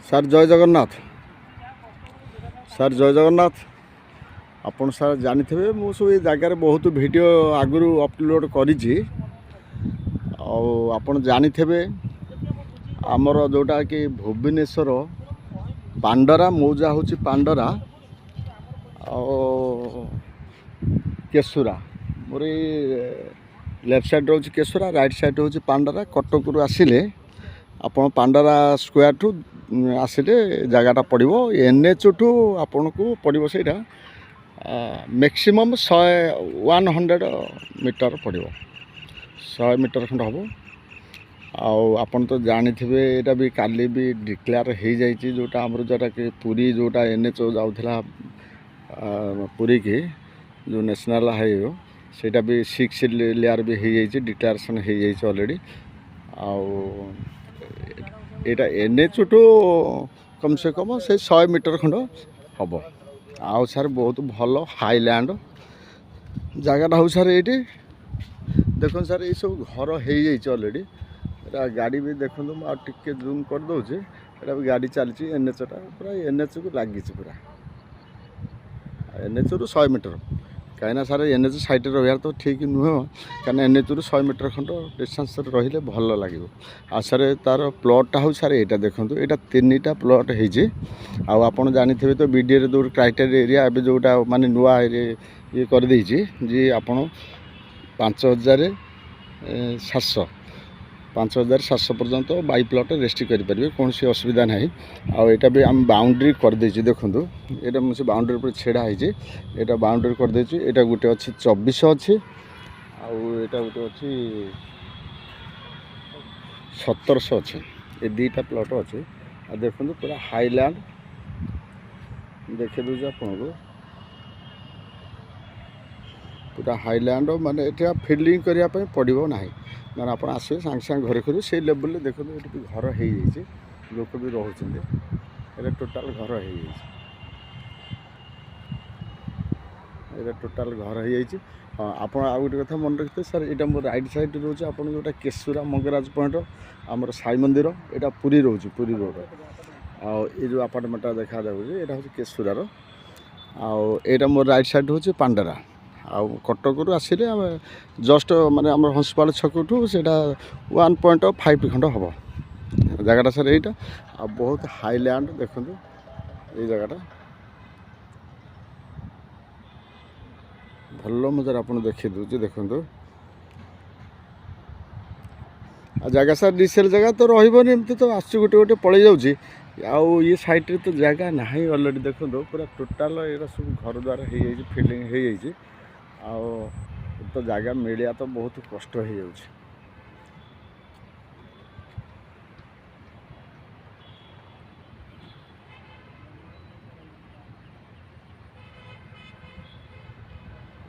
Sir ଜୟ Jagannath. Sir ଜୟ ଜଗନ୍ନାଥ। ଆପଣ sir ଜାଣିଥିବେ ମୁଁ ସବୁ ଏ ଜାଗାରେ ବହୁତ ଭିଡ଼ିଓ ଆଗରୁ ଅପଲୋଡ଼ କରିଛି। ଆଉ ଆପଣ ଜାଣିଥିବେ ଆମର ଯେଉଁଟାକି ଭୁବନେଶ୍ୱର ପାଣ୍ଡରା ମୌଜା ହେଉଛି ପାଣ୍ଡରା ଆଉ କେଶୁରା। ମୋର ଏଇ ଲେଫ୍ଟ ସାଇଡ଼୍ ରହୁଛି କେଶୁରା, ରାଇଟ୍ ସାଇଡ଼୍ ହେଉଛି ପାଣ୍ଡରା। କଟକରୁ ଆସିଲେ ଆପଣ ପାଣ୍ଡରା ସ୍କୋୟାରଠୁ ଆସିଲେ ଜାଗାଟା ପଡ଼ିବ। NH ଠୁ ଆପଣଙ୍କୁ ପଡ଼ିବ ସେଇଟା ମ୍ୟାକ୍ସିମମ୍ 100 ମିଟର ପଡ଼ିବ, 100 ମିଟର ଖଣ୍ଡେ ହେବ। ଆଉ ଆପଣ ତ ଜାଣିଥିବେ ଏଇଟା ବି କାଲି ବି ଡିକ୍ଲେୟାର ହେଇଯାଇଛି, ଯେଉଁଟା ଆମର ଯେଉଁଟାକି ପୁରୀ ଯେଉଁଟା NH ଯାଉଥିଲା ପୁରୀକି ଯେଉଁ ନ୍ୟାସନାଲ୍ ହାଇୱେ, ସେଇଟା ବି 6 ଲେୟାର ବି ହେଇଯାଇଛି, ଡିକ୍ଲାରେସନ୍ ହେଇଯାଇଛି ଅଲରେଡ଼ି। ଆଉ ଏଇଟା NH ଠୁ କମ୍ ସେ କମ୍ ସେ 100 ମିଟର ଖଣ୍ଡ ହେବ। ଆଉ ସାର୍ ବହୁତ ଭଲ ହାଇଲ୍ୟାଣ୍ଡ ଜାଗାଟା ହେଉଛି ସାର୍। ଏଇଠି ଦେଖନ୍ତୁ ସାର୍ ଏଇସବୁ ଘର ହେଇଯାଇଛି ଅଲରେଡ଼ି। ଏଇଟା ଗାଡ଼ି ବି ଦେଖନ୍ତୁ, ମୁଁ ଆଉ ଟିକେ ଜୁମ୍ କରିଦେଉଛି। ଏଇଟା ବି ଗାଡ଼ି ଚାଲିଛି, NHଟା ପୁରା NHକୁ ଲାଗିଛି ପୁରା। NHରୁ 100 ମିଟର, କାହିଁକିନା ସାର୍ NH ସାଇଡ଼୍ରେ ରହିବାର ତ ଠିକ୍ ନୁହେଁ, କାହିଁକିନା NHରୁ 100 ମିଟର ଖଣ୍ଡ ଡିଷ୍ଟାନ୍ସରେ ରହିଲେ ଭଲ ଲାଗିବ। ଆଉ ସାର୍ ତା'ର ପ୍ଲଟ୍ଟା ହେଉଛି ସାର୍ ଏଇଟା ଦେଖନ୍ତୁ, ଏଇଟା 3ଟା ପ୍ଲଟ୍ ହେଇଛି। ଆଉ ଆପଣ ଜାଣିଥିବେ ତ BDAରେ ଯେଉଁ କ୍ରାଇଟେରିଆ ଏରିଆ ଏବେ ଯେଉଁଟା ମାନେ ନୂଆ ଇଏ କରିଦେଇଛି ଯେ ଆପଣ 5,700 ପର୍ଯ୍ୟନ୍ତ ବାଇ ପ୍ଲଟ୍ ରେଷ୍ଟ୍ରି କରିପାରିବେ, କୌଣସି ଅସୁବିଧା ନାହିଁ। ଆଉ ଏଇଟା ବି ଆମେ ବାଉଣ୍ଡ୍ରି କରିଦେଇଛୁ ଦେଖନ୍ତୁ। ଏଇଟା ମୁଁ ସେ ବାଉଣ୍ଡ୍ରି ଉପରେ ଛିଡ଼ା ହେଇଛି, ଏଇଟା ବାଉଣ୍ଡ୍ରି କରିଦେଇଛୁ। ଏଇଟା ଗୋଟେ ଅଛି 24 ଅଛି, ଆଉ ଏଇଟା ଗୋଟେ ଅଛି 1700 ଅଛି। ଏ 2ଟା ପ୍ଲଟ୍ ଅଛି। ଆଉ ଦେଖନ୍ତୁ ପୁରା ହାଇଲ୍ୟାଣ୍ଡ ଦେଖେଇ ଦେଉଛି ଆପଣଙ୍କୁ, ପୁରା ହାଇଲ୍ୟାଣ୍ଡ। ମାନେ ଏଠି ଫିଲ୍ଡିଂ କରିବା ପାଇଁ ପଡ଼ିବ ନାହିଁ, ମାନେ ଆପଣ ଆସିବେ ସାଙ୍ଗେ ସାଙ୍ଗେ ଘରେ କରିବେ ସେଇ ଲେବୁଲ୍ରେ। ଦେଖନ୍ତୁ ଏଠି ବି ଘର ହେଇଯାଇଛି, ଲୋକ ବି ରହୁଛନ୍ତି। ଏଇଟା ଟୋଟାଲ୍ ଘର ହେଇଯାଇଛି, ଏଇଟା ଟୋଟାଲ୍ ଘର ହେଇଯାଇଛି। ହଁ, ଆପଣ ଆଉ ଗୋଟେ କଥା ମନେ ରଖିଥିବେ ସାର୍, ଏଇଟା ମୋର ରାଇଟ୍ ସାଇଡ଼୍ ରହୁଛି ଆପଣ ଯେଉଁଟା କେଶୁରା ମଙ୍ଗରାଜ ପଏଣ୍ଟ ଆମର ସାଇ ମନ୍ଦିର, ଏଇଟା ପୁରୀ ରହୁଛି, ପୁରୀ ରୋଡ଼। ଆଉ ଏଇ ଯେଉଁ ଆପାର୍ଟମେଣ୍ଟଟା ଦେଖାଯାଉଛି ଏଇଟା ହେଉଛି କେଶୁରାର। ଆଉ ଏଇଟା ମୋର ରାଇଟ୍ ସାଇଡ଼୍ ହେଉଛି ପାଣ୍ଡରା। ଆଉ କଟକରୁ ଆସିଲେ ଆମେ ଜଷ୍ଟ ମାନେ ଆମର ହଂସପାଳ ଛକଠୁ ସେଇଟା 1.5 ଖଣ୍ଡ ହେବ ଜାଗାଟା ସାର୍ ଏଇଟା। ଆଉ ବହୁତ ହାଇଲ୍ୟାଣ୍ଡ ଦେଖନ୍ତୁ ଏଇ ଜାଗାଟା, ଭଲ ମଜାରେ ଆପଣ ଦେଖେଇ ଦେଉଛି ଦେଖନ୍ତୁ। ଆଉ ଜାଗା ସାର୍ ଡିସେଲ୍ ଜାଗା ତ ରହିବନି, ଏମିତି ତ ଆସୁଛି ଗୋଟେ ଗୋଟେ ପଳେଇ ଯାଉଛି। ଆଉ ଇଏ ସାଇଡ଼୍ରେ ତ ଜାଗା ନାହିଁ ଅଲରେଡ଼ି ଦେଖନ୍ତୁ, ପୁରା ଟୋଟାଲ୍ ଏଇଟା ସବୁ ଘର ଦ୍ୱାର ହେଇଯାଇଛି, ଫିଲ୍ଡିଂ ହେଇଯାଇଛି। ଆଉ ତ ଜାଗା ମିଳିବା ତ ବହୁତ କଷ୍ଟ ହେଇଯାଉଛି।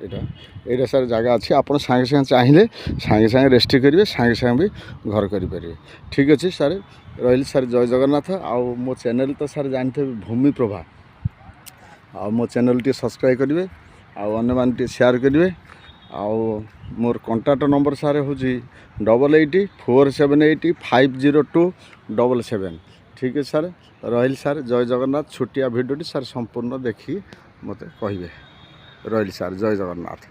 ଏଇଟା ସାର୍ ଜାଗା ଅଛି, ଆପଣ ସାଙ୍ଗେ ସାଙ୍ଗେ ଚାହିଁଲେ ସାଙ୍ଗେ ସାଙ୍ଗେ ରେଷ୍ଟ୍ରି କରିବେ, ସାଙ୍ଗେ ସାଙ୍ଗେ ବି ଘର କରିପାରିବେ। ଠିକ୍ ଅଛି ସାର୍, ରହିଲି ସାର୍, ଜୟ ଜଗନ୍ନାଥ। ଆଉ ମୋ ଚ୍ୟାନେଲ୍ ତ ସାର୍ ଜାଣିଥିବେ ଭୂମିପ୍ରଭା। ଆଉ ମୋ ଚ୍ୟାନେଲ୍ ଟିକେ ସବସ୍କ୍ରାଇବ୍ କରିବେ, ଆଉ ଅନ୍ୟମାନେ ଟିକେ ସେୟାର କରିବେ। ଆଉ ମୋର କଣ୍ଟାକ୍ଟ ନମ୍ବର ସାର୍ ହେଉଛି 8847850277। ଠିକ୍ ଅଛି ସାର୍, ରହିଲି ସାର୍, ଜୟ ଜଗନ୍ନାଥ। ଛୋଟିଆ ଭିଡ଼ିଓଟି ସାର୍ ସମ୍ପୂର୍ଣ୍ଣ ଦେଖିକି ମୋତେ କହିବେ। ରହିଲି ସାର୍, ଜୟ ଜଗନ୍ନାଥ।